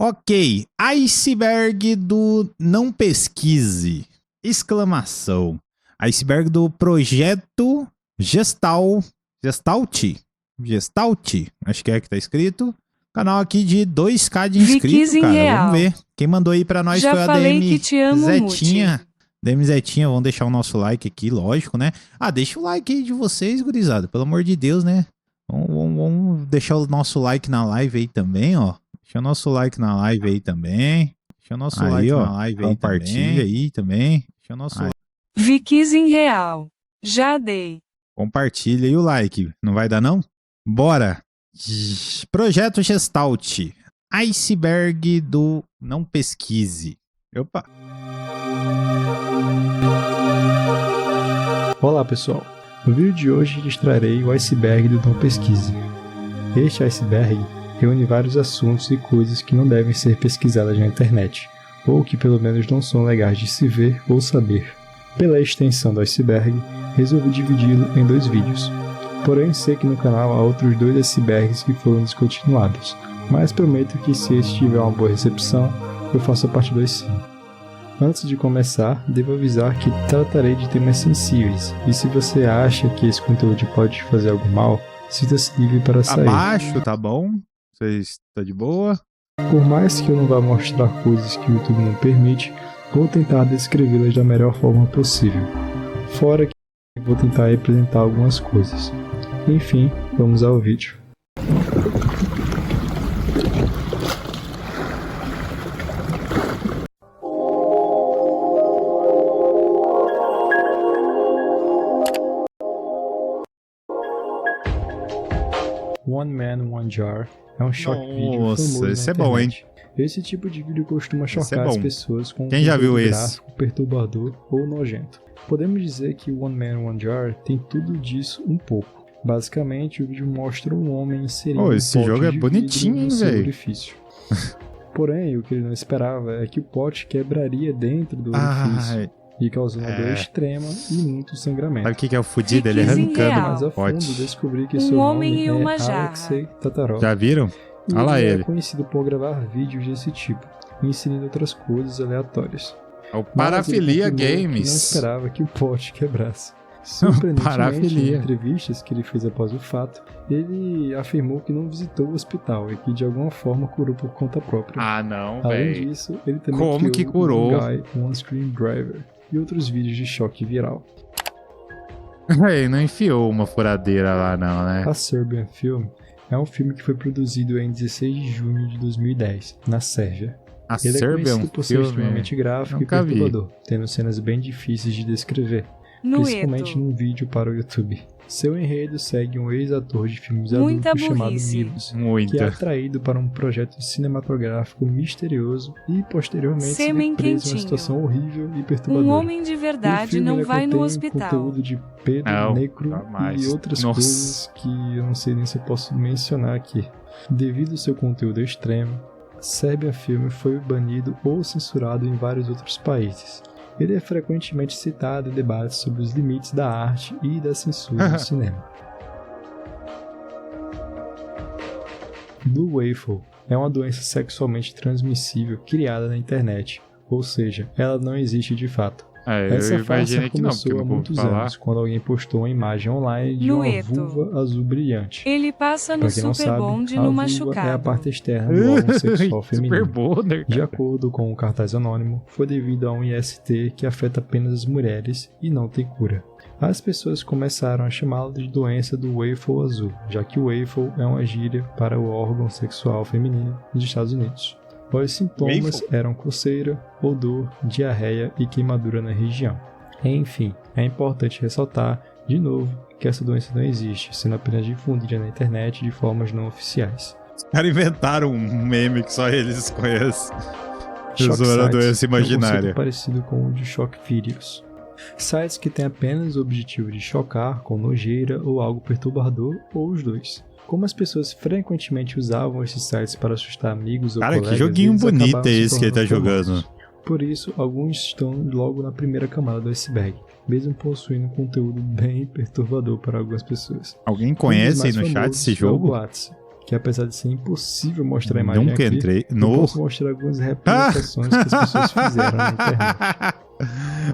Ok, iceberg do não pesquise, exclamação. Iceberg do projeto Gestalt, acho que tá escrito. Canal aqui de 2k de inscritos, cara, real. Vamos ver. Quem mandou aí pra nós Já foi a falei DM que te amo, Zetinha. DM Zetinha, vamos deixar o nosso like aqui, lógico, né? Ah, deixa o like aí de vocês, gurizada, pelo amor de Deus, né? Vamos deixar o nosso like na live aí também, ó. Deixa o nosso like na live aí também. Deixa o nosso like na live aí, compartilha aí também. Deixa o nosso Vikis em real. Já dei. Compartilha aí o like. Não vai dar não? Bora. Projeto Gestalt. Iceberg do não pesquise. Opa. Olá pessoal, no vídeo de hoje lhes trarei o iceberg do não pesquise. Este iceberg reúne vários assuntos e coisas que não devem ser pesquisadas na internet, ou que pelo menos não são legais de se ver ou saber. Pela extensão do iceberg, resolvi dividi-lo em 2 vídeos. Porém, sei que no canal há outros 2 icebergs que foram descontinuados, mas prometo que se este tiver uma boa recepção, eu faço a parte 2 sim. Antes de começar, devo avisar que tratarei de temas sensíveis, e se você acha que esse conteúdo pode te fazer algum mal, sinta-se livre para sair. Abaixo, tá bom? Você está de boa? Por mais que eu não vá mostrar coisas que o YouTube não permite, vou tentar descrevê-las da melhor forma possível. Fora que vou tentar representar algumas coisas. Enfim, vamos ao vídeo. One Man, One Jar é um choque vídeo famoso na esse internet. É bom, hein? Esse tipo de vídeo costuma chocar as pessoas com um Quem já viu gráfico perturbador ou nojento. Podemos dizer que One Man, One Jar tem tudo disso um pouco. Basicamente, o vídeo mostra um homem inserindo esse jogo é bonitinho, no seu velho. orifício. Porém, o que ele não esperava é que o pote quebraria dentro do orifício e causando dor extrema e muito sangramento. Sabe o que é o fudido? Ele arrancando mais a o pote. fundo, descobri que seu nome é Alexei Tatarov. Já viram? Olha lá ele ele. É conhecido por gravar vídeos desse tipo, ensinando outras coisas aleatórias. É o Parafilia Games. Games. Não esperava que o pote quebrasse. Surpreendentemente, Parafilia. em entrevistas que ele fez após o fato, ele afirmou que não visitou o hospital e que de alguma forma curou por conta própria. Ah, não, Além velho. disso, ele também Como que curou? One Guy, One Screen Driver e outros vídeos de choque viral. Ele não enfiou uma furadeira lá não, né? A Serbian Film é um filme que foi produzido em 16 de junho de 2010, na Sérvia. Ele é conhecido por ser extremamente gráfico e perturbador, tendo cenas bem difíceis de descrever, principalmente num vídeo para o YouTube. Seu enredo segue um ex-ator de filmes adultos chamado Milos, que é atraído para um projeto cinematográfico misterioso e posteriormente se vê preso em uma situação horrível e perturbadora. Um homem de verdade não vai no hospital. Conteúdo de pedo, necro e outras coisas que eu não sei nem se eu posso mencionar aqui. Devido ao seu conteúdo extremo, Serbian Film foi banido ou censurado em vários outros países. Ele é frequentemente citado em debates sobre os limites da arte e da censura no cinema. Blue Waffle é uma doença sexualmente transmissível criada na internet, ou seja, ela não existe de fato. Essa farsa começou há muitos anos, quando alguém postou uma imagem online de uma vulva azul brilhante. Ele passa no Super Bond a no vulva machucado. É a parte externa do órgão sexual feminino. Bonder, de acordo com o cartaz anônimo, foi devido a um IST que afeta apenas as mulheres e não tem cura. As pessoas começaram a chamá-la de doença do waffle azul, já que o waffle é uma gíria para o órgão sexual feminino nos Estados Unidos. Os sintomas eram coceira, odor, diarreia e queimadura na região. Enfim, é importante ressaltar, de novo, que essa doença não existe, sendo apenas difundida na internet de formas não oficiais. Os caras inventaram um meme que só eles conhecem. Tesoura da doença imaginária. É um parecido com o de Shock Videos. Sites que têm apenas o objetivo de chocar com nojeira ou algo perturbador, ou os dois. Como as pessoas frequentemente usavam esses sites para assustar amigos ou colegas... Cara, que joguinho bonito é esse que ele tá jogando. Por isso, alguns estão logo na primeira camada do iceberg, mesmo possuindo conteúdo bem perturbador para algumas pessoas. Alguém conhece aí no chat esse jogo? What's, que apesar de ser impossível mostrar a imagem Nunca aqui, entrei. eu No. posso mostrar algumas representações que as pessoas fizeram na internet.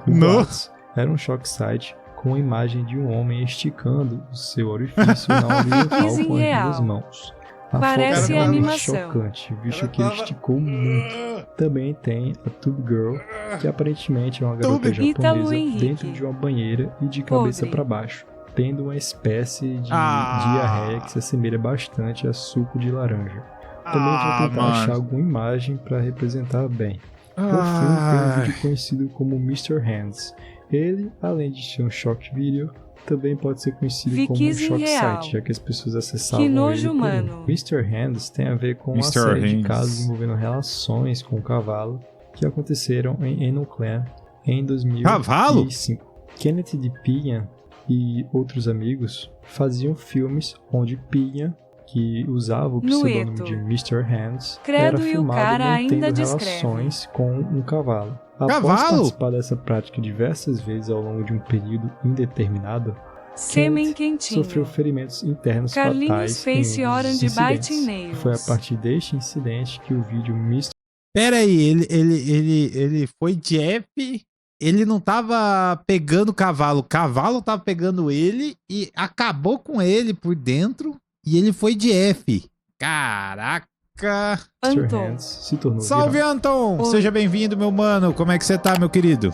O No. Whats era um choque site com a imagem de um homem esticando o seu orifício na horizontal Risinho com as real. duas mãos. A Parece foto é realmente animação. chocante, visto que ele esticou muito. Também tem a Tube Girl, que aparentemente é uma garota Ítalo japonesa Henrique. dentro de uma banheira e de cabeça Podre. para baixo, tendo uma espécie de Ah. diarreia que se assemelha bastante a suco de laranja. Também vou tentar achar alguma imagem para representar bem. Por fim, tem um vídeo conhecido como Mr. Hands. Ele, além de ser um shock video, também pode ser conhecido como um Viquise shock real. site, já que as pessoas acessavam Que nojo ele por humano. Mr. Hands tem a ver com uma Mr. série de Hands. casos envolvendo relações com o cavalo que aconteceram em Eno Clan em 2005. Cavalo? Kenneth de Pillian e outros amigos faziam filmes onde Pillian, que usava o pseudônimo Nueto. de Mr. Hands, Credo, era e o filmado cara ainda mantendo descreve. relações com um cavalo. Após Cavalo? participar dessa prática diversas vezes ao longo de um período indeterminado, Sêmen Kenneth quentinho. sofreu ferimentos internos Carlinhos fatais Face em um Orange dos Biting incidentes. Nails. Foi a partir deste incidente que o vídeo Mr. Pera aí, ele foi Jeff, ele não tava pegando o cavalo tava pegando ele e acabou com ele por dentro e ele foi Jeff. Caraca! Anton. Hands se tornou Salve, viral. Anton! Oi. Seja bem-vindo, meu mano. Como é que você tá, meu querido?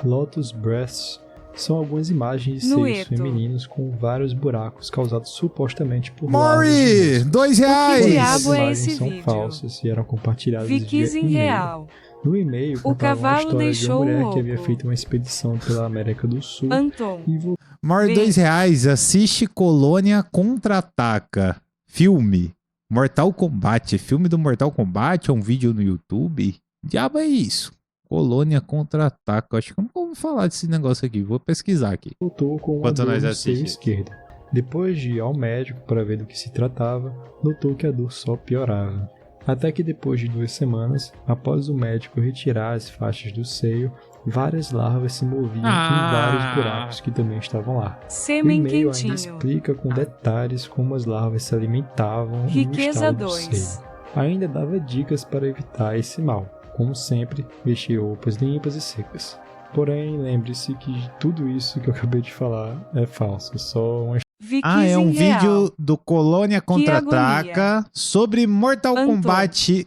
Lotus Breasts são algumas imagens de seios Nueto. femininos com vários buracos causados supostamente por larvas de Mori! moscas. R$2! diabo Essas é imagens esse são vídeo? falsas e eram compartilhadas Viquise via e-mail. real. No e-mail, O contava uma cavalo história de deixou uma mulher o que havia louco. feito uma expedição pela América do Sul Anton. e voltou Mori, Vem. R$2. Assiste Colônia Contra-Ataca. Filme. Mortal Kombat. Filme do Mortal Kombat? É um vídeo no YouTube? Diabo é isso? Colônia Contra-Ataca. Acho que eu nunca ouvi falar desse negócio aqui. Vou pesquisar aqui. com uma Enquanto dor nós no seio assistimos. esquerdo. Depois de ir ao médico para ver do que se tratava, notou que a dor só piorava. Até que depois de 2 semanas, após o médico retirar as faixas do seio, várias larvas se moviam em vários buracos que também estavam lá. O Sêmen e-mail ainda quentinho. explica com detalhes como as larvas se alimentavam Riqueza no estado do 2. seio. Ainda dava dicas para evitar esse mal. Como sempre, vestir roupas limpas e secas. Porém, lembre-se que tudo isso que eu acabei de falar é falso, só uma Ah, é um Viquise real. vídeo do Colônia Contra-Ataca agonia. sobre Mortal Anton. Kombat Eu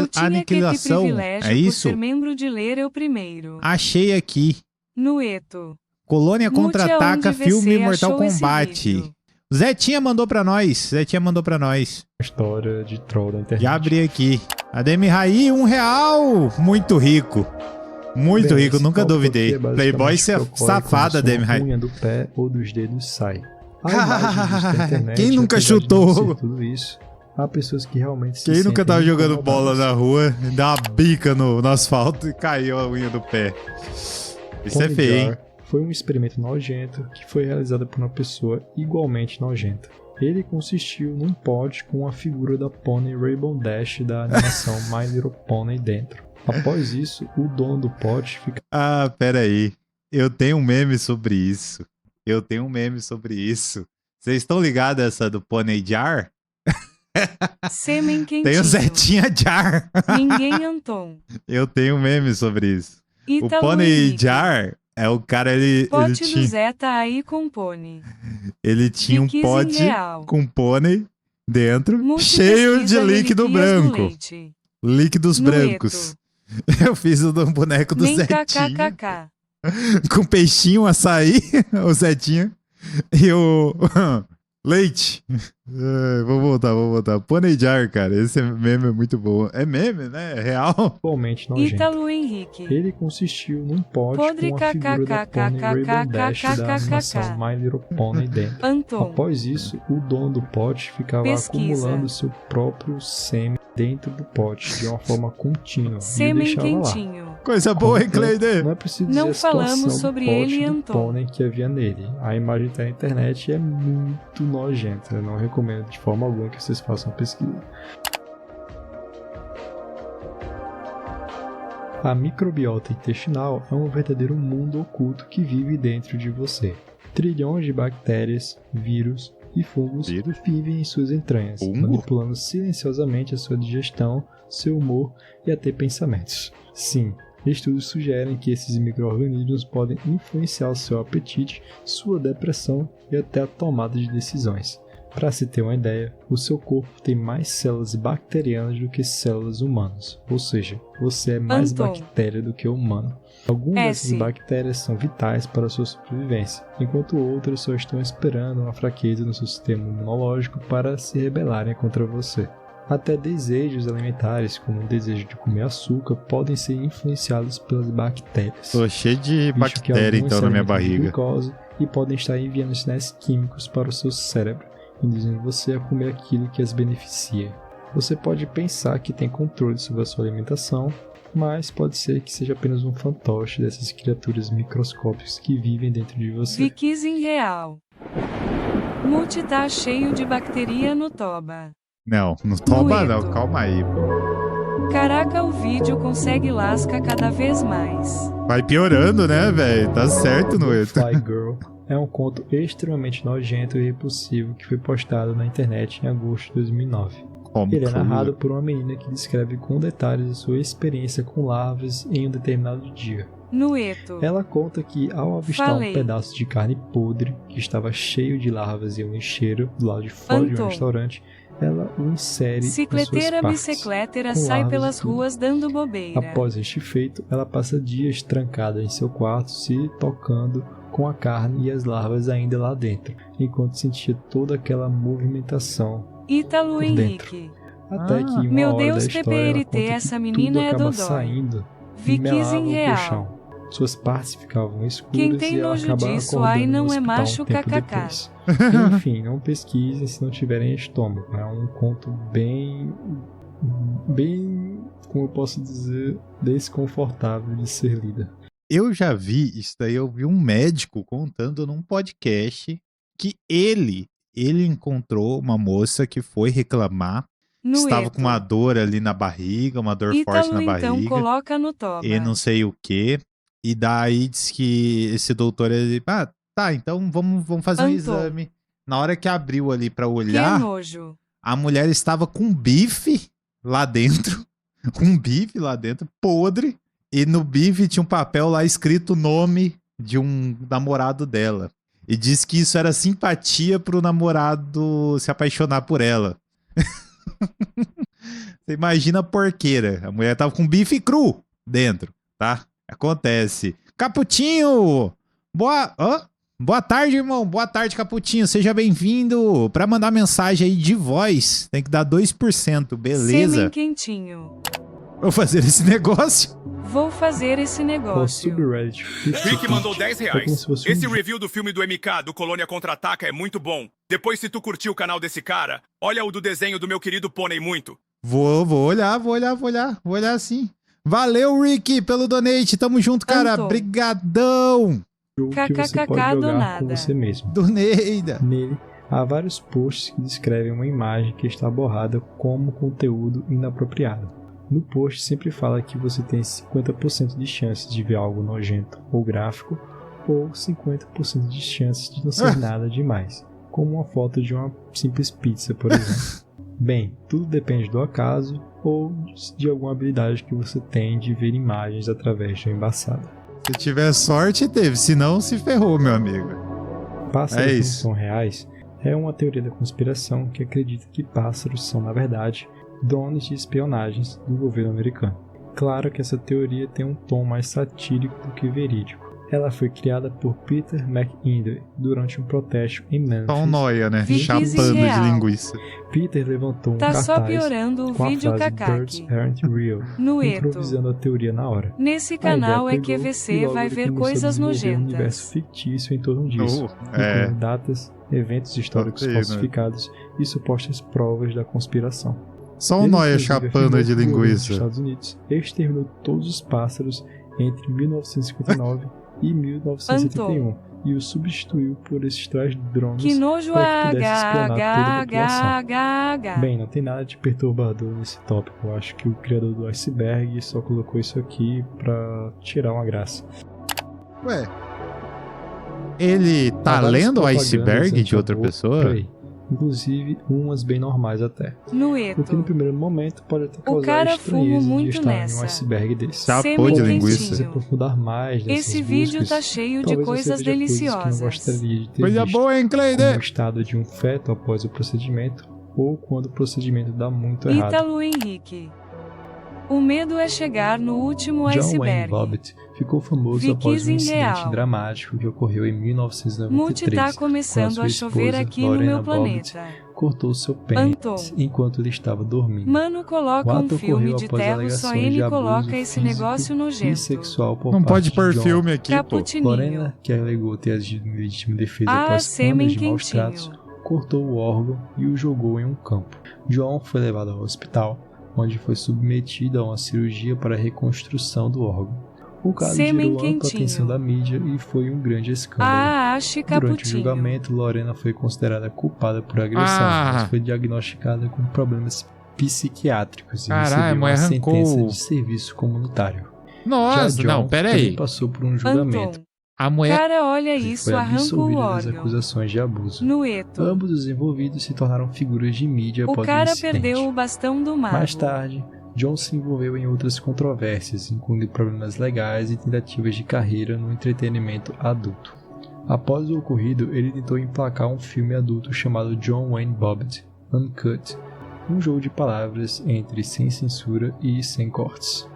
tinha que ter Aniquilação. privilégio É por isso? ser membro de ler eu primeiro. Achei aqui. Nueto. Colônia Mute Contra-Ataca, aonde filme você Mortal achou esse Kombat. vídeo. Zetinha mandou pra nós. história de troll da internet. Já abri aqui. Ademir Raí, R$1. Muito rico. Muito Bem, rico, esse nunca copo duvidei. aqui é basicamente Playboy crocóide safada, quando Ademir sua Raí. unha do pé ou dos dedos sai. Há imagens disso na internet, Quem nunca apesar de chutou? não ser tudo isso, há pessoas que realmente se Quem nunca sentem tava jogando bola incomodadas. na rua, dá uma bica no asfalto e caiu a unha do pé. Isso é Pony feio, hein? Jar foi um experimento nojento que foi realizado por uma pessoa igualmente nojenta. Ele consistiu num pote com a figura da Pony Rainbow Dash da animação My Little Pony dentro. Após isso, o dono do pote fica Ah, pera aí. Eu tenho um meme sobre isso. Vocês estão ligados a essa do Pony Jar? Sêmen quentinho. Tem o Zetinha Jar. Ninguém Anton. Eu tenho um meme sobre isso. O Ítalo Pony Henrique. Jar é o cara, ele Pote do tinha, Zé tá aí com pônei. ele tinha um Viquise pote real. com pôney dentro, Multi cheio de pesquisa líquido relíquias do branco. leite. Líquidos Nueto. brancos. Eu fiz o do boneco do Nem Zetinha. kkkk. Com peixinho, açaí, o Zetinha. E o leite. Vou voltar. Pony Jar, cara. Esse meme é muito bom. É meme, né? É real. igualmente nojento. Ítalo Henrique. Ele consistiu num pote Podre com a figura da Pony Rainbow Dash da animação My Little Pony dentro. Anton. Após isso, o dono do pote ficava Pesquisa. acumulando seu próprio sêmen dentro do pote de uma forma contínua e o Sêmen deixava lá. quentinho. Coisa boa, hein, Contanto, Cleide? Não é preciso Não dizer a falamos situação sobre do pote ele, do Anton. pônei que havia nele. A imagem tá na internet e é muito nojenta. Eu não recomendo de forma alguma que vocês façam pesquisa. A microbiota intestinal é um verdadeiro mundo oculto que vive dentro de você. Trilhões de bactérias, vírus e fungos vivem em suas entranhas, manipulando silenciosamente a sua digestão, seu humor e até pensamentos. Sim, estudos sugerem que esses micro-organismos podem influenciar o seu apetite, sua depressão e até a tomada de decisões. Para se ter uma ideia, o seu corpo tem mais células bacterianas do que células humanas, ou seja, você é mais bactéria do que humano. Algumas dessas bactérias são vitais para a sua sobrevivência, enquanto outras só estão esperando uma fraqueza no seu sistema imunológico para se rebelarem contra você. Até desejos alimentares, como o desejo de comer açúcar, podem ser influenciados pelas bactérias. Tô cheio de bactéria então na minha barriga. Glicose, e podem estar enviando sinais químicos para o seu cérebro, induzindo você a comer aquilo que as beneficia. Você pode pensar que tem controle sobre a sua alimentação, mas pode ser que seja apenas um fantoche dessas criaturas microscópicas que vivem dentro de você. Viquizem real. Multi tá cheio de bacteria no toba. Não, no toba não, calma aí, pô. Caraca, o vídeo consegue lasca cada vez mais. Vai piorando, né, velho? Tá certo, Noeto. Fly Girl é um conto extremamente nojento e repulsivo que foi postado na internet em agosto de 2009. Ele é narrado por uma menina que descreve com detalhes a sua experiência com larvas em um determinado dia. Nueto. Ela conta que, ao avistar um pedaço de carne podre que estava cheio de larvas em um lixeiro do lado de fora de um restaurante, ela o insere Cicleteira, em suas partes. Bicicleteira sai pelas ruas dando bobeira. Após este feito, ela passa dias trancada em seu quarto, se tocando com a carne e as larvas ainda lá dentro, enquanto sentia toda aquela movimentação Ítalo Henrique. Até que uma meu hora Deus, da história, ela conta essa que menina tudo é acaba dodói. saindo e Viquizem melava real. pro chão. Suas partes ficavam escuras Quem tem e ela nojo acabava disso, acordando ai, não no é hospital macho, um tempo kkk. depois. Enfim, não pesquisem se não tiverem estômago. É um conto bem, como eu posso dizer, desconfortável de ser lida. Eu já vi isso daí, eu vi um médico contando num podcast que ele encontrou uma moça que foi reclamar, estava com uma dor ali na barriga, uma dor forte na barriga, então coloca no toba. e não sei o que, e daí diz que esse doutor, ele, tá, então vamos fazer um exame. Na hora que abriu ali pra olhar, que nojo. A mulher estava com bife lá dentro, podre, e no bife tinha um papel lá escrito o nome de um namorado dela. E disse que isso era simpatia pro namorado se apaixonar por ela. Você imagina a porqueira. A mulher tava com bife cru dentro, tá? Acontece. Caputinho! Boa tarde, irmão. Boa tarde, Caputinho. Seja bem-vindo. Pra mandar mensagem aí de voz, tem que dar 2%, beleza? Sêmen quentinho. Vou fazer esse negócio. Vou fazer esse negócio. Rick mandou R$10. Esse review do filme do MK, do Colônia Contra-Ataca, é muito bom. Depois, se tu curtiu o canal desse cara, olha o do desenho do meu querido Pônei muito. Vou olhar sim. Valeu, Rick, pelo donate. Tamo junto, cara. Brigadão. Jogo que você pode jogar com você mesmo. Doneida. Nele, há vários posts que descrevem uma imagem que está borrada como conteúdo inapropriado. No post sempre fala que você tem 50% de chances de ver algo nojento ou gráfico, ou 50% de chances de não ser nada demais, como uma foto de uma simples pizza, por exemplo. Bem, tudo depende do acaso ou de alguma habilidade que você tem de ver imagens através de uma embaçada. Se tiver sorte, teve, senão se ferrou, meu amigo. Pássaros não são reais é uma teoria da conspiração que acredita que pássaros são, na verdade, drones de espionagens do governo americano. Claro que essa teoria tem um tom mais satírico do que verídico. Ela foi criada por Peter McIndoe durante um protesto em Memphis. Tá um noia, né? Chapando de linguiça. Peter levantou um tá cartaz só piorando o com vídeo a frase cacaque. Birds aren't real, improvisando a teoria na hora. Nesse canal é que você vai ver coisas nojentas. Um universo fictício em torno disso, incluindo datas, eventos históricos falsificados e supostas provas da conspiração. Só um noia chapando de linguiça. Os Estados Unidos exterminou todos os pássaros entre 1959 e 1971 e o substituiu por esses tais drones que nojo para que pudesse espionar toda a população. Bem, não tem nada de perturbador nesse tópico. Eu acho que o criador do iceberg só colocou isso aqui pra tirar uma graça. Ué, Ele tá lendo o iceberg de outra pessoa? Inclusive umas bem normais até. Nueto. O que no primeiro momento pode até O causar cara fuma estranheza de muito estar em um nessa. iceberg desse. Chapô de linguiça. Se você aprofundar mais nessas Esse vídeo buscas, tá cheio de talvez você coisas veja coisas que não deliciosas. gostaria de ter Coisa visto, boa, hein, como o Cleide? estado de um feto após o procedimento ou quando o procedimento dá muito errado. Ítalo Henrique. O medo é chegar no último John Wayne iceberg. Bobbitt ficou famoso Vicky após um incidente Real. dramático que ocorreu em 1993. Multi tá quando começando sua a chover esposa, aqui no Lorena meu Bobbitt, planeta. cortou seu pênis Anton. enquanto ele estava dormindo. Mano, coloca O um ato filme ocorreu de após terra, só alegações ele de abuso coloca esse físico negócio e nojento. sexual por Não parte pode pôr de John. filme aqui, pô. Caputininho. Lorena, que alegou ter agido em legítima defesa Ah, após sêmen anos de maus quentinho. tratos, cortou o órgão e o jogou em um campo. John foi levado ao hospital, onde foi submetido a uma cirurgia para a reconstrução do órgão. O caso Sêmen gerou ampla quentinho. atenção da mídia e foi um grande escândalo. Ah, ache Durante o caputinho. julgamento, Lorena foi considerada culpada por agressão, mas foi diagnosticada com problemas psiquiátricos e Caralho, a recebeu mulher uma arrancou sentença o- de serviço comunitário. Nossa, Já John não, pera também aí. passou por um julgamento. Anton. A mulher... Cara, olha e isso, foi arranca o absolvido das órgão. acusações de abuso. Nueto. Ambos os envolvidos se tornaram figuras de mídia O após cara incidente. perdeu o bastão do mago. Mais tarde, John se envolveu em outras controvérsias, incluindo problemas legais e tentativas de carreira no entretenimento adulto. Após o ocorrido, ele tentou emplacar um filme adulto chamado John Wayne Bobbitt Uncut, um jogo de palavras entre sem censura e sem cortes.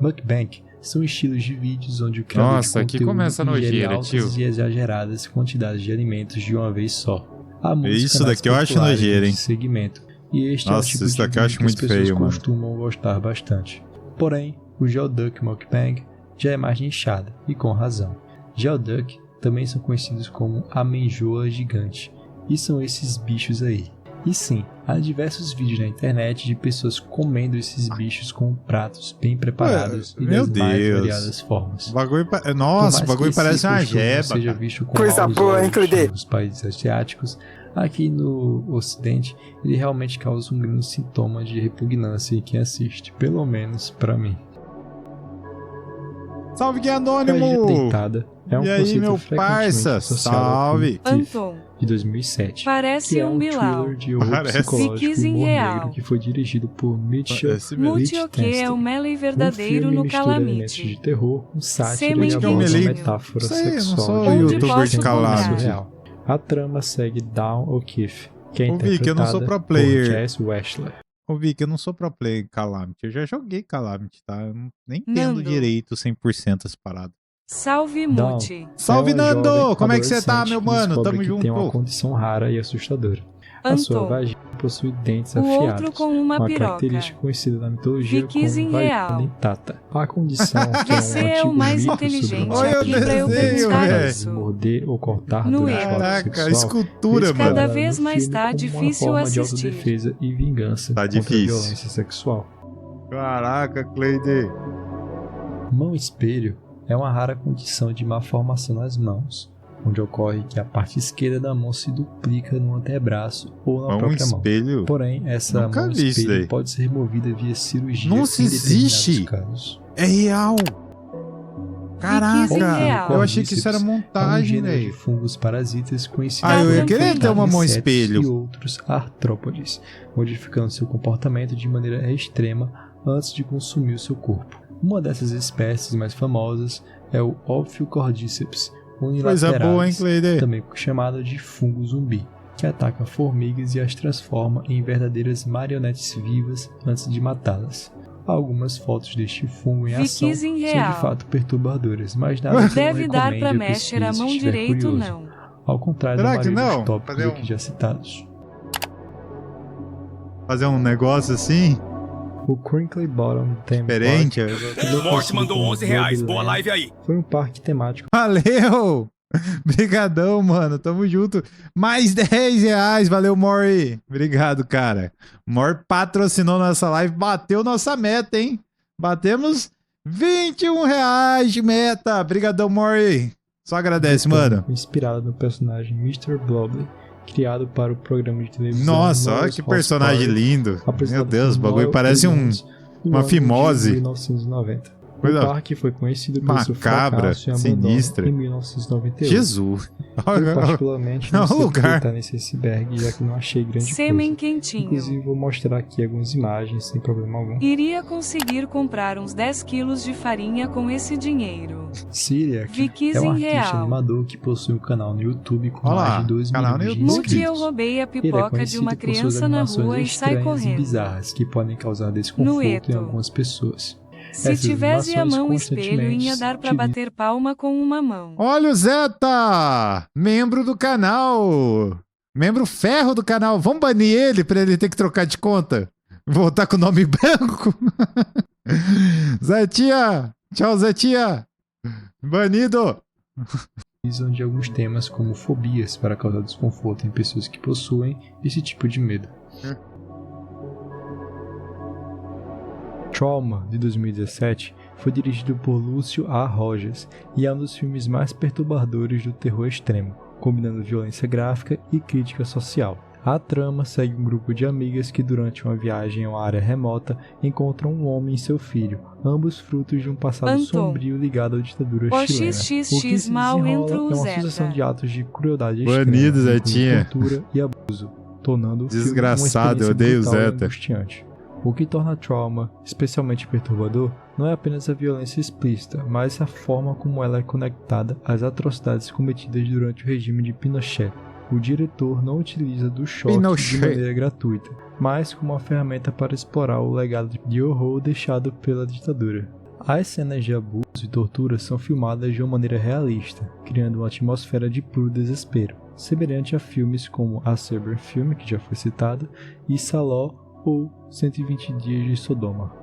Mukbang são estilos de vídeos onde o criador Nossa, de aqui conteúdo começa a ingere nojeira, altas tio. e exageradas quantidades de alimentos de uma vez só. Há muitos Isso canais daqui eu acho populares nojeira, hein? nesse segmento, e este Nossa, é o tipo isso de daqui eu vídeo acho que as muito pessoas feio, mano. costumam gostar bastante. Porém, o Geoduck Mukbang já é mais nichado, e com razão. Geoduck também são conhecidos como amenjoa gigante, e são esses bichos aí. E sim, há diversos vídeos na internet de pessoas comendo esses bichos com pratos bem preparados e meu das mais Deus. variadas formas. O bagulho... Por Nossa, mais o bagulho que parece esse uma costume não jeba, seja cara. visto com Coisa maus boa, hein, olhos Cleide? nos países asiáticos, aqui no ocidente ele realmente causa um grande sintoma de repugnância em quem assiste, pelo menos pra mim. Salve, Gui Cadeira Anônimo! deitada é um E aí, conceito meu frequentemente parça? associado ao Salve! filme Thief, Anton. de 2007. Parece que é um um Bilal. thriller de horror Parece. psicológico Viquis e em humor real. negro que foi dirigido por Mitchell Parece mesmo. Multi-o-que é o Melee verdadeiro filme no mistura elementos de Calamite. terror, um sátira Sêmen e aborda uma quentinho. metáfora Isso aí, eu não sexual sou de Onde youtuber posso de Calamity. comprar? surreal. A trama segue Dawn O'Keefe, que é Ô, Vic, eu não sou interpretada pro player. por Jess Wexler. Ô, Vic, eu não sou pro player em Calamity. Eu já joguei Calamity, tá? Eu nem entendo Nando. direito 100% as paradas. Salve, Down. Multi. Salve, É uma Nando! jovem Como é que você tá, adolescente meu que mano? descobre Tamo que tem uma junto. condição rara e assustadora. A sua Anton. vagina possui dentes O outro afiados, com uma uma piroca. característica conhecida na mitologia Viquis em como vagina real. dentata. A condição que Você é um é o antigo mais mito inteligente sobre Olha o aqui pra eu desenho, perguntar velho. isso. morder ou cortar No durante o ato Caraca, sexual. escultura, Foi mano. Cada escalada vez no mais filme tá como uma difícil forma de assistir. autodefesa e vingança Tá contra a difícil. violência sexual. Caraca, Cleide. Mão espelho é uma rara condição de malformação nas mãos, onde ocorre que a parte esquerda da mão se duplica no antebraço ou na É um própria mão. espelho. Porém, essa Nunca mão vi isso espelho daí. pode ser removida via cirurgia Nossa, em determinados existe? casos. É real. Caraca, real. eu achei que isso era É um montagem, gênero de velho. fungos parasitas conhecidos Ah, eu ia por querer ter uma mão insetos espelho. e outros artrópodes, modificando seu comportamento de maneira extrema antes de consumir o seu corpo. Uma dessas espécies mais famosas é o Ophiocordyceps Coisa boa, hein, unilateralis, Cleide? também chamado de fungo zumbi, que ataca formigas e as transforma em verdadeiras marionetes vivas antes de matá-las. Algumas fotos deste fungo em ação Viquis em são real. de fato perturbadoras, mas nada que Deve não dar recomende pra a Mesher a pesquisa mão se estiver direito, curioso. não. Ao contrário Será da que maioria não? dos tópicos Fazer um- aqui já citados. Fazer um negócio assim, O Crinkly Bottom Theme diferente. Park, Morte mandou R$11. Boa live aí. foi um parque temático Valeu! Brigadão, mano. Tamo junto. Mais R$10. Valeu, Mori. Obrigado, cara. Mori patrocinou nossa live. Bateu nossa meta, hein? Batemos R$21 de meta. Brigadão, Mori. Só agradece, mano. inspirado no personagem Mr. Blobley, criado para o programa de televisão. Nossa, olha Noah's que House personagem Party, lindo. Meu apresentado Deus, o por bagulho Noel parece Edmonds no uma ano de fimose. 1990. O parque foi conhecido pelo seu fracasso e abandono sinistra. em 1998. Jesus! Eu particularmente não sei lugar. porque tá nesse iceberg, já que não achei grande Sêmen coisa. quentinho. Inclusive, vou mostrar aqui algumas imagens, sem problema algum. Iria conseguir comprar uns 10 quilos de farinha com esse dinheiro. Siriak Vikis é um em artista real. animador que possui um canal no YouTube com Olha lá, mais de 2 canal milhões de no YouTube. Muti, eu inscritos. roubei a Ele é pipoca de conhecido uma por suas criança na animações rua e sai estranhas e correndo. bizarras que podem causar desconforto Nueto. em algumas pessoas. Se Essas tivesse a animações mão espelho, constantemente ia dar pra utilizam bater palma com uma mão. Olha o Zeta! Membro do canal! Membro ferro do canal. Vamos banir ele pra ele ter que trocar de conta? Voltar com o nome branco? Zetinha! Tchau, Zetinha! Banido! de alguns temas como fobias para causar desconforto em pessoas que possuem esse tipo de medo. Trauma, de 2017, foi dirigido por Lúcio A. Rogers e é um dos filmes mais perturbadores do terror extremo, combinando violência gráfica e crítica social. A trama segue um grupo de amigas que durante uma viagem a uma área remota encontram um homem e seu filho, ambos frutos de um passado sombrio ligado à ditadura chilena. O que se desenrola é uma sucessão de atos de crueldade extrema, tortura e abuso, tornando o filme uma experiência brutal e angustiante. O que torna Trauma especialmente perturbador não é apenas a violência explícita, mas a forma como ela é conectada às atrocidades cometidas durante o regime de Pinochet. O diretor não utiliza do choque de maneira gratuita, mas como uma ferramenta para explorar o legado de horror deixado pela ditadura. As cenas de abuso e tortura são filmadas de uma maneira realista, criando uma atmosfera de puro desespero, semelhante a filmes como A Serbian Film, que já foi citado, e Saló ou 120 Dias de Sodoma.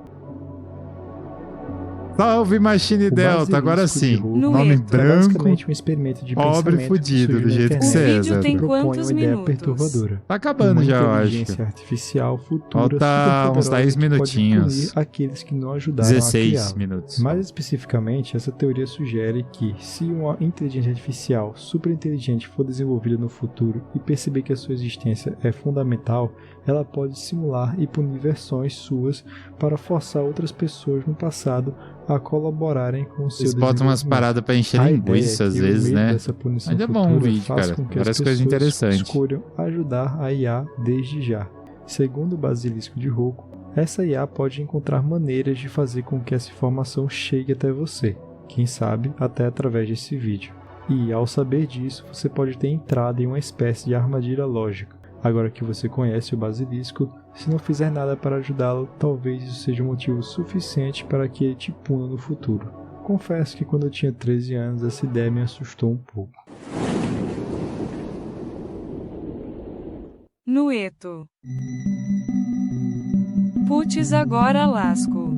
Salve Machine Delta, agora sim. Nome branco, é basicamente um experimento de pobre fudido, do jeito que você é. O vídeo tem quantos minutos? Perturbadora. Tá acabando já, eu acho. Inteligência artificial futura falta uns 10 minutinhos. Aqueles que não ajudaram 16 minutos. Mais especificamente, essa teoria sugere que, se uma inteligência artificial super inteligente for desenvolvida no futuro e perceber que a sua existência é fundamental, ela pode simular e punir versões suas para forçar outras pessoas no passado a colaborarem com o seu desenvolvimento. Eles botam umas paradas pra encher linguiça às vezes, né? Mas é bom um vídeo, cara. Várias coisas interessantes. Escolham ajudar a IA desde já. Segundo o Basilisco de Rocco, essa IA pode encontrar maneiras de fazer com que essa informação chegue até você. Quem sabe até através desse vídeo. E, ao saber disso, você pode ter entrado em uma espécie de armadilha lógica. Agora que você conhece o Basilisco, se não fizer nada para ajudá-lo, talvez isso seja um motivo suficiente para que ele te puna no futuro. Confesso que quando eu tinha 13 anos, essa ideia me assustou um pouco. Nueto. Putz, agora lasco.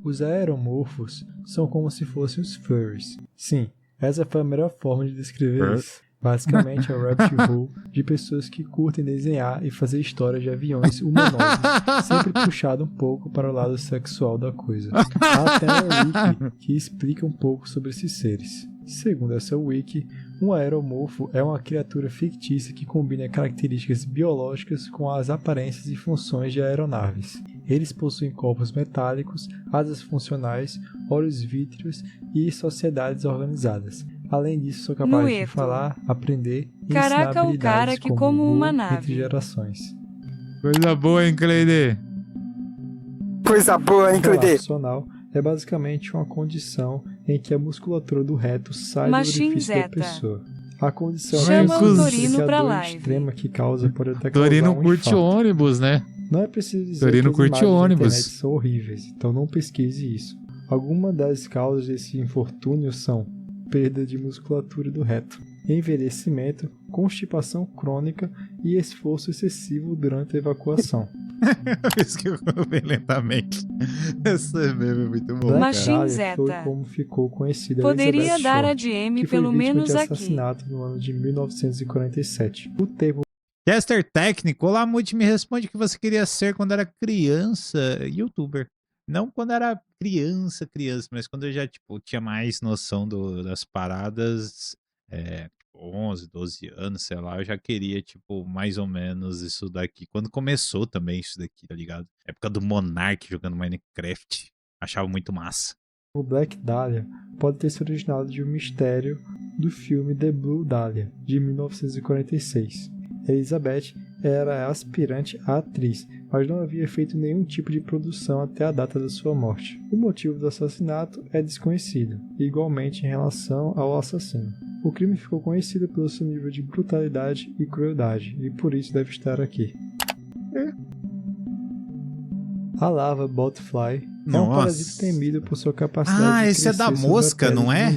Os aeromorfos são como se fossem os furries. Sim, essa foi a melhor forma de descrever isso. Basicamente é o rabbit hole de pessoas que curtem desenhar e fazer histórias de aviões humanoides, sempre puxado um pouco para o lado sexual da coisa. Há até uma wiki que explica um pouco sobre esses seres. Segundo essa wiki, um aeromorfo é uma criatura fictícia que combina características biológicas com as aparências e funções de aeronaves. Eles possuem corpos metálicos, asas funcionais, olhos vítreos e sociedades organizadas. Além disso, são capazes de falar, aprender e ensinar habilidades o cara que como uma nave entre gerações. Coisa boa, hein, Cleide? Coisa boa, hein, Cleide? Funcional é basicamente uma condição em que a musculatura do reto sai do orifício da pessoa. A condição é uma dor extrema que causa pode até causar Torino curte ônibus, né? Não é preciso dizer Torino que as curte imagens ônibus. da internet são horríveis, então não pesquise isso. Algumas das causas desse infortúnio são perda de musculatura do reto, envelhecimento, constipação crônica e esforço excessivo durante a evacuação. Isso que eu bem lentamente. Essa meme é muito boa. Machine Zeta. Foi como ficou conhecida Poderia Elizabeth dar Short, a DM que foi pelo vítima menos de aqui. assassinato no ano de 1947. O termo Caster técnico, olá, Muti, me responde o que você queria ser quando era criança, youtuber. Não quando era criança, mas quando eu já, tipo, tinha mais noção das paradas, 11, 12 anos, sei lá, eu já queria, tipo, mais ou menos isso daqui. Quando começou também isso daqui, tá ligado? Época do Monark jogando Minecraft. Achava muito massa. O Black Dahlia pode ter se originado de um mistério do filme The Blue Dahlia, de 1946. Elizabeth era aspirante a atriz, mas não havia feito nenhum tipo de produção até a data da sua morte. O motivo do assassinato é desconhecido, igualmente em relação ao assassino. O crime ficou conhecido pelo seu nível de brutalidade e crueldade, e por isso deve estar aqui. A larva Botfly é um parasita temido por sua capacidade de esse é da mosca, não é?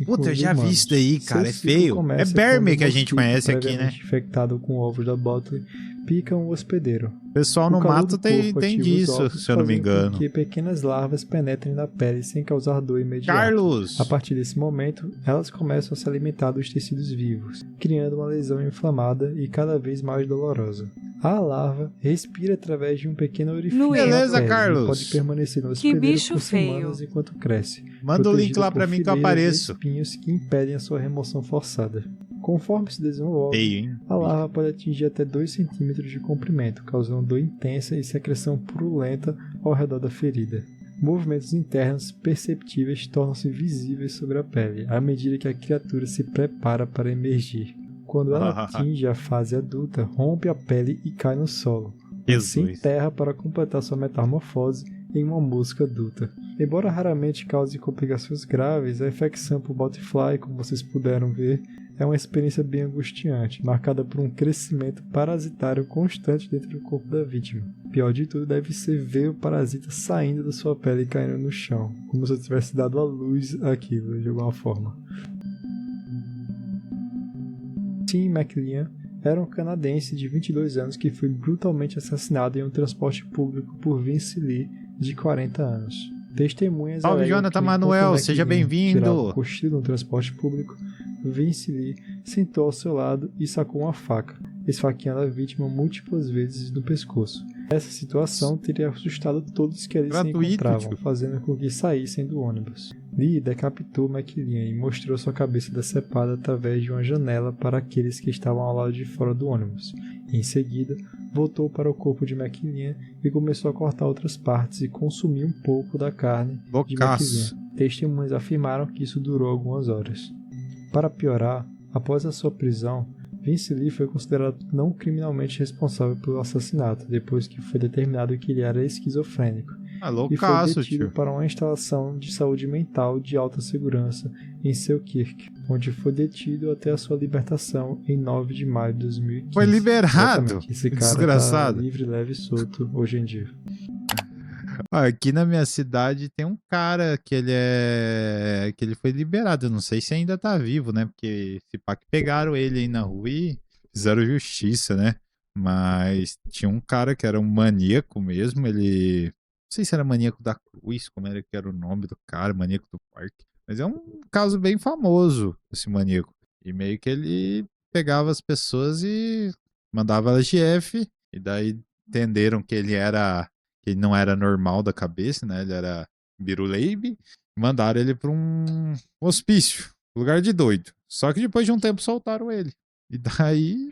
Puta, eu já vi isso daí, cara, é feio. É verme que a gente conhece aqui, né? Infectado com ovos da Botfly, pica um hospedeiro. O pessoal no mato tem disso, se eu não me engano. Que pequenas larvas penetrem na pele sem causar dor imediata. Carlos! A partir desse momento, elas começam a se alimentar dos tecidos vivos, criando uma lesão inflamada e cada vez mais dolorosa. A larva respira através de um pequeno orifício. Beleza, Carlos. Pode permanecer no hospedeiro por semanas enquanto cresce. Manda o link lá pra mim que eu apareço. Espinhos que impedem a sua remoção forçada. Conforme se desenvolve, a larva pode atingir até 2 centímetros de comprimento, causando dor intensa e secreção purulenta ao redor da ferida. Movimentos internos perceptíveis tornam-se visíveis sobre a pele, à medida que a criatura se prepara para emergir. Quando ela atinge a fase adulta, rompe a pele e cai no solo. Se enterra para completar sua metamorfose em uma mosca adulta. Embora raramente cause complicações graves, a infecção por Botfly, como vocês puderam ver, é uma experiência bem angustiante, marcada por um crescimento parasitário constante dentro do corpo da vítima. Pior de tudo deve ser ver o parasita saindo da sua pele e caindo no chão, como se eu tivesse dado à luz aquilo, de alguma forma. Tim McLean era um canadense de 22 anos que foi brutalmente assassinado em um transporte público por Vince Lee, de 40 anos. Testemunhas Salve, Jonathan Manuel, seja bem-vindo! Um cochilo no transporte público, Vince Lee sentou ao seu lado e sacou uma faca, esfaqueando a vítima múltiplas vezes no pescoço. Essa situação teria assustado todos que ali se encontravam, fazendo com que saíssem do ônibus. Lee decapitou McLean e mostrou sua cabeça decepada através de uma janela para aqueles que estavam ao lado de fora do ônibus. Em seguida, voltou para o corpo de McLean e começou a cortar outras partes e consumir um pouco da carne de McLean. Testemunhas afirmaram que isso durou algumas horas. Para piorar, após a sua prisão, Vince Lee foi considerado não criminalmente responsável pelo assassinato, depois que foi determinado que ele era esquizofrênico. E foi detido para uma instalação de saúde mental de alta segurança em Selkirk, onde foi detido até a sua libertação em 9 de maio de 2015. Foi liberado! Esse cara desgraçado. Tá livre, leve e solto hoje em dia. Aqui na minha cidade tem um cara que ele foi liberado. Eu não sei se ainda tá vivo, né? Porque se pá que pegaram ele aí na rua e fizeram justiça, né? Mas tinha um cara que era um maníaco mesmo. Ele... Não sei se era maníaco da cruz, como era que era o nome do cara, maníaco do parque. Mas é um caso bem famoso, esse maníaco. E meio que ele pegava as pessoas e mandava elas de F. E daí entenderam que ele não era normal da cabeça, né? Ele era biruleibe. Mandaram ele para um hospício, lugar de doido. Só que depois de um tempo soltaram ele. E daí,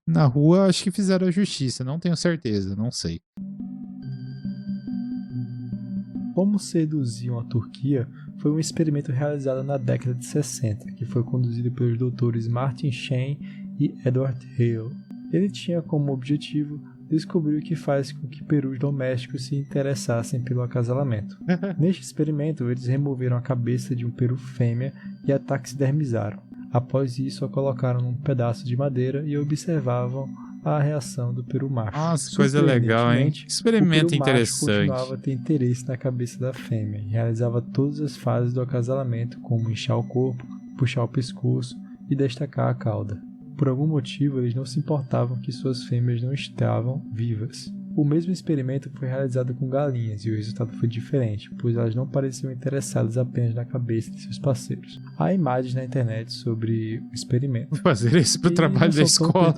na rua, acho que fizeram a justiça. Não tenho certeza, não sei. Como seduzir uma Turquia foi um experimento realizado na década de 60, que foi conduzido pelos doutores Martin Shane e Edward Hale. Ele tinha como objetivo descobrir o que faz com que perus domésticos se interessassem pelo acasalamento. Neste experimento, eles removeram a cabeça de um peru fêmea e a taxidermizaram. Após isso, a colocaram num pedaço de madeira e observavam a reação do peru macho. Nossa, coisa legal, hein? Experimento interessante. Continuava a ter interesse na cabeça da fêmea e realizava todas as fases do acasalamento, como inchar o corpo, puxar o pescoço e destacar a cauda. Por algum motivo, eles não se importavam que suas fêmeas não estavam vivas. O mesmo experimento foi realizado com galinhas e o resultado foi diferente, pois elas não pareciam interessadas apenas na cabeça de seus parceiros. Há imagens na internet sobre o experimento. Vou fazer isso pro trabalho da escola.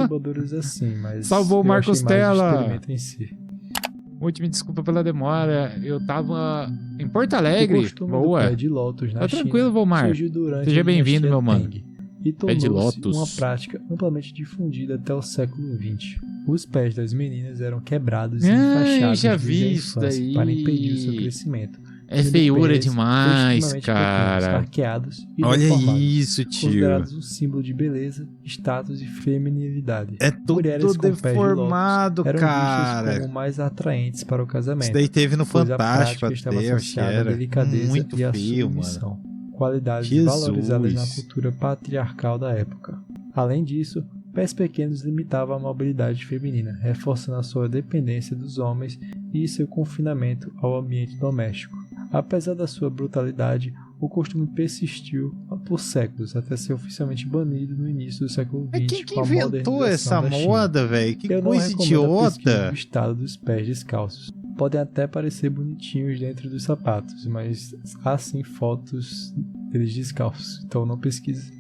Assim, mas salvou o Marcos Tela! Experimento em si. Última desculpa pela demora. Eu tava em Porto Alegre. Boa. De Lotus, na Tá tranquilo, Volmar. Seja bem-vindo, meu mano. e tornou-se Lotus. uma prática amplamente difundida até o século XX. Os pés das meninas eram quebrados e enfaixados já desde vi a isso infância daí. para impedir o seu crescimento. É Tendo feiura pés demais, extremamente cara. pequenos, arqueados e Olha deformados, isso, tio. considerados um símbolo de beleza, status e feminilidade. É tudo Mulheres com pés de deformado, lótus eram cara. vistas como mais atraentes para o casamento. Isso daí teve no pois a Fantástico prática estava até, eu acho que associada à era. delicadeza Muito e à feio, mano. submissão, qualidades Jesus. valorizadas na cultura patriarcal da época. Além disso, pés pequenos limitavam a mobilidade feminina, reforçando a sua dependência dos homens e seu confinamento ao ambiente doméstico. Apesar da sua brutalidade, o costume persistiu por séculos, até ser oficialmente banido no início do século XX. Mas quem que com a inventou modernização essa da China. moda, velho? Que Eu não coisa recomendo a pesquisa idiota. do estado dos pés descalços. Podem até parecer bonitinhos dentro dos sapatos, mas há sim fotos deles descalços, então não pesquise.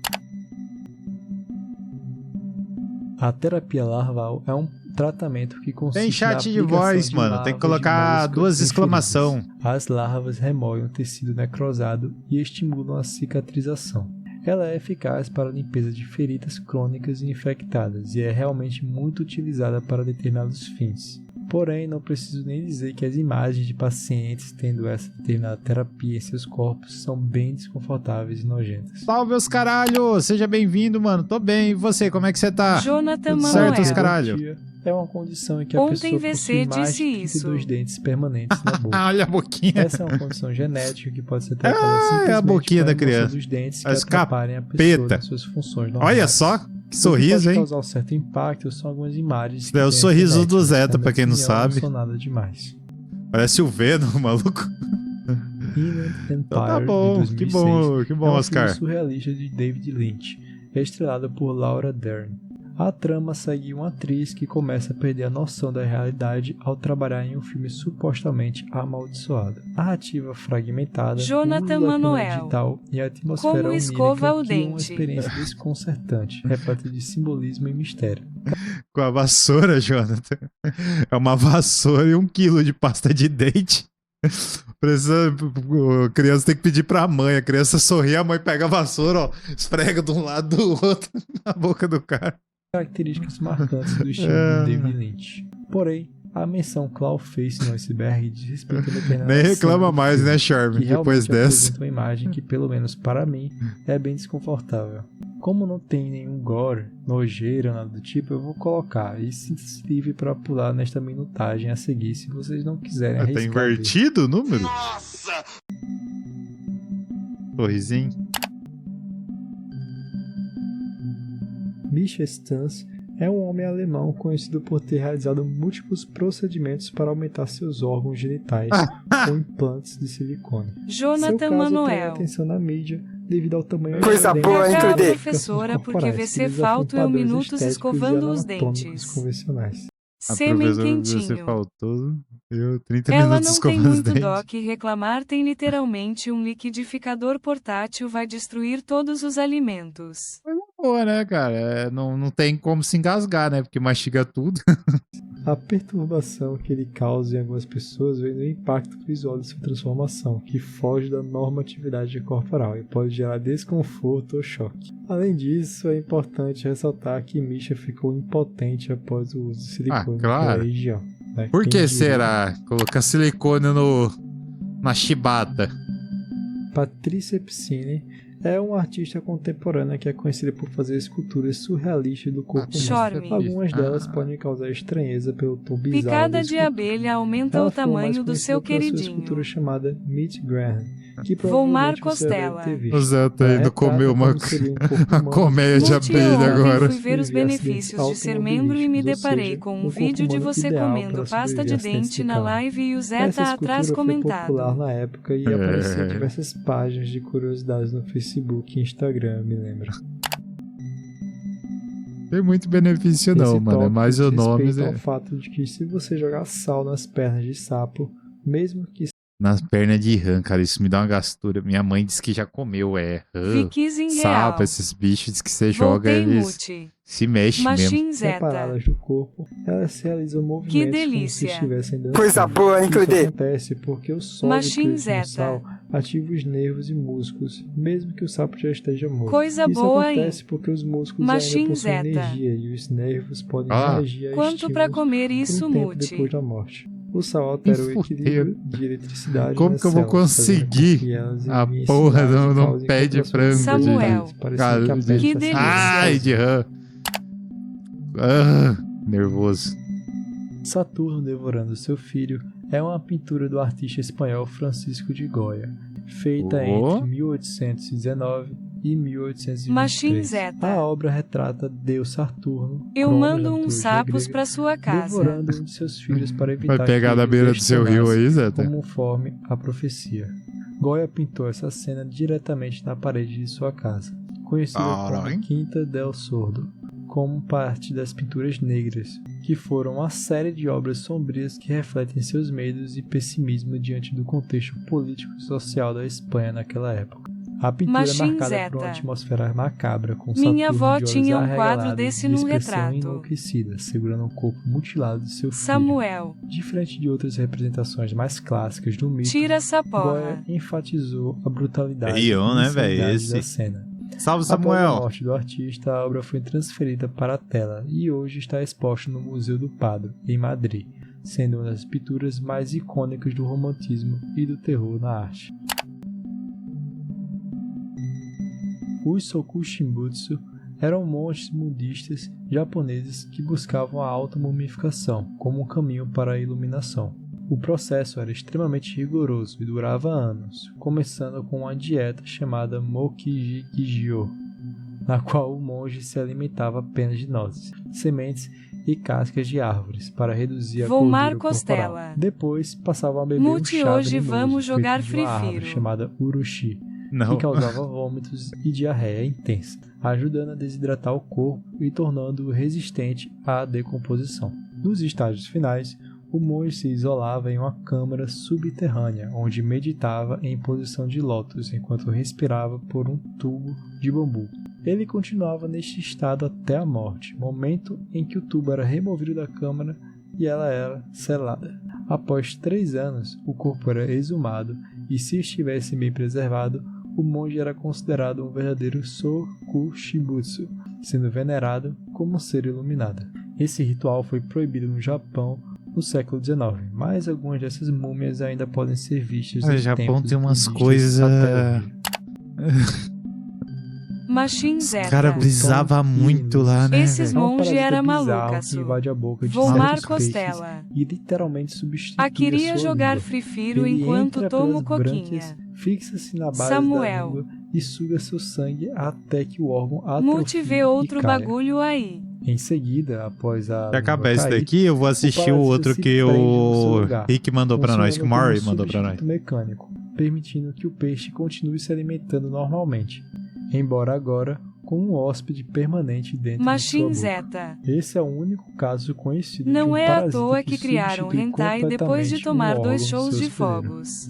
A terapia larval é um tratamento que consiste Tem chat na de aplicação voz, de mano. Tem larvas que colocar de duas moluscos exclamação. infelizes. As larvas remoem o tecido necrosado e estimulam a cicatrização. Ela é eficaz para a limpeza de feridas crônicas e infectadas e é realmente muito utilizada para determinados fins. Porém, não preciso nem dizer que as imagens de pacientes tendo essa determinada terapia em seus corpos são bem desconfortáveis e nojentas. Salve os caralho! Seja bem-vindo, mano. Tô bem. E você, como é que você tá? Jonathan Tudo Manoel. certo, os caralho? É uma condição em que a Ontem pessoa VC possui mais disse de 32 isso. dentes permanentes na boca. Ah, olha a boquinha. Essa é uma condição genética que pode ser tratada Ah, é a simplesmente boquinha com a da remoção criança. dos dentes que As atrapalhem a pessoa capeta. nas suas funções normais. Olha só, que O que sorriso, pode hein? causar um certo impacto são algumas imagens. Isso daí é o sorriso do Zeta, pra quem não sabe. Não são nada demais. Parece o Venom, maluco. Inland Empire, Então tá bom, de que 2006, bom, que é bom, um Oscar. filme surrealista de David Lynch, estrelado por Laura Dern. A trama segue uma atriz que começa a perder a noção da realidade ao trabalhar em um filme supostamente amaldiçoado. A narrativa fragmentada, Jonathan o uso da câmera Manoel. digital e a atmosfera Como escova o criam uma dente. experiência desconcertante, repleta de simbolismo e mistério. Com a vassoura, Jonathan. É uma vassoura e 1 quilo de pasta de dente. Precisa, a criança tem que pedir pra mãe. A criança sorri, a mãe pega a vassoura, ó, esfrega de um lado do outro na boca do cara. Características marcantes do estilo de David Lynch. Porém, a menção Clawface no iceberg diz respeito a determinada Nem cena reclama do mais, filme, né, Charme? que Depois realmente dessa. apresenta uma imagem que, pelo menos para mim, é bem desconfortável. Como não tem nenhum gore, nojeira, nada do tipo, eu vou colocar e se livre para pular nesta minutagem a seguir se vocês não quiserem Tá arriscar. invertido o número? Nossa! Sorrisinho. Misha Stans é um homem alemão conhecido por ter realizado múltiplos procedimentos para aumentar seus órgãos genitais com implantes de silicone. Seu Jonathan caso atrai Manoel. atenção na mídia devido ao tamanho Coisa excelente boa, hein, das Cacá, Cleide? professora, porque corporais, que VC desafiam falta eu padrões minutos estéticos escovando e os anatômicos dentes. convencionais. Sêmen Você quentinho. faltou. Eu 30 Ela minutos não tem escovando os muito dentes. dó que reclamar, tem literalmente um liquidificador portátil, vai destruir todos os alimentos. Boa, né, cara? Não tem como se engasgar, né? Porque mastiga tudo. A perturbação que ele causa em algumas pessoas vem do impacto visual de sua transformação, que foge da normatividade corporal e pode gerar desconforto ou choque. Além disso, é importante ressaltar que Misha ficou impotente após o uso de silicone claro. naquela região. Né? Por Quem que diria? será? Colocar silicone na chibata. Patrícia Piscine é uma artista contemporânea que é conhecida por fazer esculturas surrealistas do corpo humano. Chorme. Algumas delas podem causar estranheza pelo tom bizarro Picada da de escultura. abelha aumenta Ela o ficou mais tamanho do conhecida seu pela sua queridinho. escultura chamada Meat Graham, que Volmar provavelmente você já deve Costela. ter visto. O Zé tá Ela indo retrata comer uma como seria um corpo humano colmeia de Multi abelha ontem agora. fui ver os Viver benefícios de acidentes ser membro e me automobilísticos, ou deparei seja, com um um corpo vídeo de humano você ideal comendo para pasta sobreviver de a acidentes dente de na carro. live e o Essa Zeta atrás escultura foi popular comentado. na época e aparecia em diversas páginas de curiosidades no Facebook e Instagram, me lembra. Tem muito benefício não, Esse mano. É tópico mais o diz nome. respeito ao fato de que se você jogar sal nas pernas de sapo, mesmo que Nas pernas de rã, cara, isso me dá uma gastura. Minha mãe disse que já comeu, rã, Fiquis em sapo, real. esses bichos diz que você joga, Voltei eles mute. se mexem mesmo. Machine Zeta. Separadas do corpo, elas realizam movimentos como se delícia. estivessem dançando. Coisa boa, hein, Isso Cleide? acontece porque o sódio Machine presente no Zeta. sal ativa os nervos e músculos, mesmo que o sapo já esteja morto. Coisa Isso boa, acontece hein? porque os músculos Machine ainda possuem Zeta. energia e os nervos podem Ah. reagir a Quanto pra estímulos comer por isso um tempo mute? depois da morte. O sal altera o Fudeu. equilíbrio de eletricidade Como nas que eu vou células, fazendo conseguir com que elas a enviem porra sinais do- e não causem pé de contrações frango, Samuel. musculares, parecendo Cara, que a de- pele Que está sendo delícia. Ai, de rã. Ah, nervoso. Saturno devorando seu filho é uma pintura do artista espanhol Francisco de Goya, feita Oh. entre 1819 e 1823. Machine Zeta. A obra retrata Deus Saturno, Eu Cronos, mando na uns mitologia sapos grega, pra sua casa. devorando um de seus filhos para evitar Vai pegar que na ele beira o do seu rio destinasse, aí, Zeta? conforme a profecia. Goya pintou essa cena diretamente na parede de sua casa, conhecida Caralho. como Quinta del Sordo, como parte das pinturas negras, que foram uma série de obras sombrias que refletem seus medos e pessimismo diante do contexto político e social da Espanha naquela época. A pintura é Machine marcada Zeta. por uma atmosfera macabra, com Minha Saturno avó de olhos tinha um quadro arregalados desse e num expressão retrato. enlouquecida, segurando o corpo mutilado de seu filho. Samuel. Diferente de outras representações mais clássicas do mito, Tira essa Goya porra. enfatizou a brutalidade Feião, e né, velho? insanidade Esse. da cena. Salve, Após a Samuel. morte do artista, a obra foi transferida para a tela e hoje está exposta no Museu do Prado, em Madrid, sendo uma das pinturas mais icônicas do romantismo e do terror na arte. Os Sokushimbutsu eram monges budistas japoneses que buscavam a auto-mumificação como um caminho para a iluminação. O processo era extremamente rigoroso e durava anos, começando com uma dieta chamada Mokiji-Gijyo, na qual o monge se alimentava apenas de nozes, sementes e cascas de árvores para reduzir a Volmar gordura corporal. Costela. Depois passavam a beber Mute, um chá hoje venenoso vamos feito jogar de uma árvore Free-Firo. chamada urushi, Não. que causava vômitos e diarreia intensa, ajudando a desidratar o corpo e tornando-o resistente à decomposição. Nos estágios finais, o monge se isolava em uma câmara subterrânea, onde meditava em posição de lótus enquanto respirava por um tubo de bambu. Ele continuava neste estado até a morte, momento em que o tubo era removido da câmara e ela era selada. Após 3 anos, o corpo era exumado e, se estivesse bem preservado, o monge era considerado um verdadeiro Sokushimbutsu, sendo venerado como um ser iluminado. Esse ritual foi proibido no Japão no século XIX, mas algumas dessas múmias ainda podem ser vistas O em Japão templos tem umas budistas coisas. até hoje. Machine Os Zeta. caras brisavam muito lá, né? Esses velho? É um monge parasita era bizarro malucaço. que invade a boca de Volmar certos peixes Costela. e literalmente substitui A queria a sua jogar língua. Free-Firo Ele enquanto entra tomo pelas brânquias, coquinha. fixa-se na base Samuel. da língua e suga seu sangue até que o órgão Mute atrofie vê outro e caia. bagulho aí. Em seguida, após a Se acabar língua esse cair, daqui, eu vou assistir o parasita outro se que prende no seu o lugar, Rick mandou pra nós, que o funcionando Murray como mandou pra nós. substituto mecânico, permitindo que o peixe continue se alimentando normalmente, embora agora com um hóspede permanente dentro Machine de sua boca. Zeta. Esse é o único caso conhecido de Não um é à parasita toa que substitui criaram hentai depois de completamente tomar um 2 órgão shows seu de hospedeiro. fogos.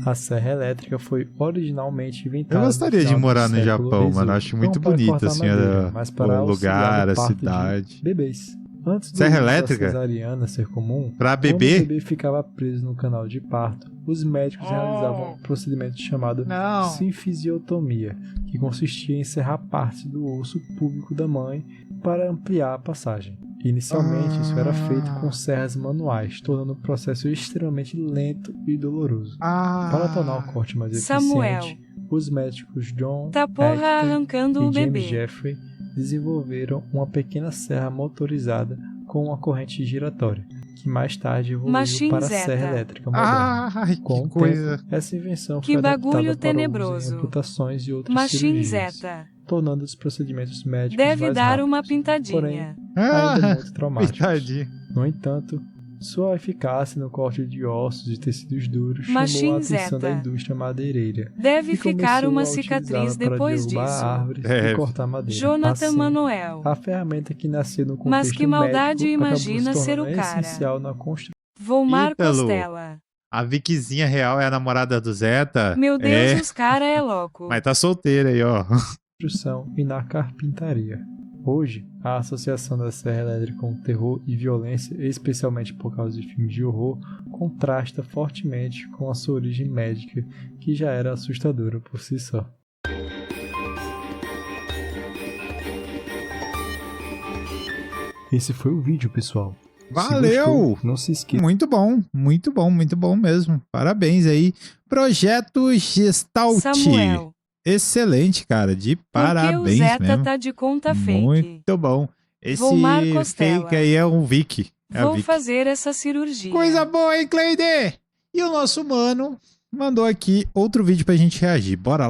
A serra elétrica foi originalmente inventada Eu gostaria no de final do morar no século Japão, XVIII, mano. Acho não muito para bonito, cortar assim, madeira, mas para o auxiliar lugar, no a parto de cidade. bebês. Antes do Serra uso da elétrica? cesariana ser comum, Pra quando o bebê? bebê ficava preso no canal de parto, os médicos realizavam um procedimento chamado Não. sinfisiotomia, que consistia em serrar parte do osso púbico da mãe para ampliar a passagem. Inicialmente, isso era feito com serras manuais, tornando o processo extremamente lento e doloroso. Para tornar o corte mais Samuel. eficiente, os médicos John Tá porra Acton arrancando o e James bebê. Jeffrey desenvolveram uma pequena serra motorizada com uma corrente giratória, que mais tarde evoluiu Machine para a Zeta. serra elétrica moderna. Ai, Com que o coisa. tempo, essa invenção Que foi adaptada bagulho para uso em tenebroso. amputações e outras Machine cirurgias, Zeta. tornando os procedimentos médicos Deve mais dar rápidos, uma porém pintadinha. ainda muito traumáticos. Coitadinho. No entanto, sua eficácia no corte de ossos e tecidos duros chamou Machine a atenção Zeta. da indústria madeireira. Deve e ficar começou uma a cicatriz utilizá-la para depois derrubar disso. árvores É. e cortar madeira. Jonathan Assim, Manoel. a ferramenta que nasceu no contexto Mas que maldade, médico acabou imagina se ser o tornando cara. essencial na construção Volmar Ítalo. Costela. A Vickyzinha real é a namorada do Zeta. Meu Deus, os cara é louco. Mas tá solteira aí, ó. Construção e na carpintaria. Hoje, a associação da Serra Elétrica com terror e violência, especialmente por causa de filmes de horror, contrasta fortemente com a sua origem médica, que já era assustadora por si só. Esse foi o vídeo, pessoal. Se Valeu! gostou, não se esqueça. Muito bom mesmo. Parabéns aí. Projeto Gestalt. Samuel. Excelente, cara. De Por que parabéns o Zeta mesmo. tá de conta fake? Muito bom. Esse Volmar Costela. fake aí é um Vicky. É a Vou Vicky. fazer essa cirurgia. Coisa boa, hein, Cleide? E o nosso mano mandou aqui outro vídeo pra gente reagir. Bora lá?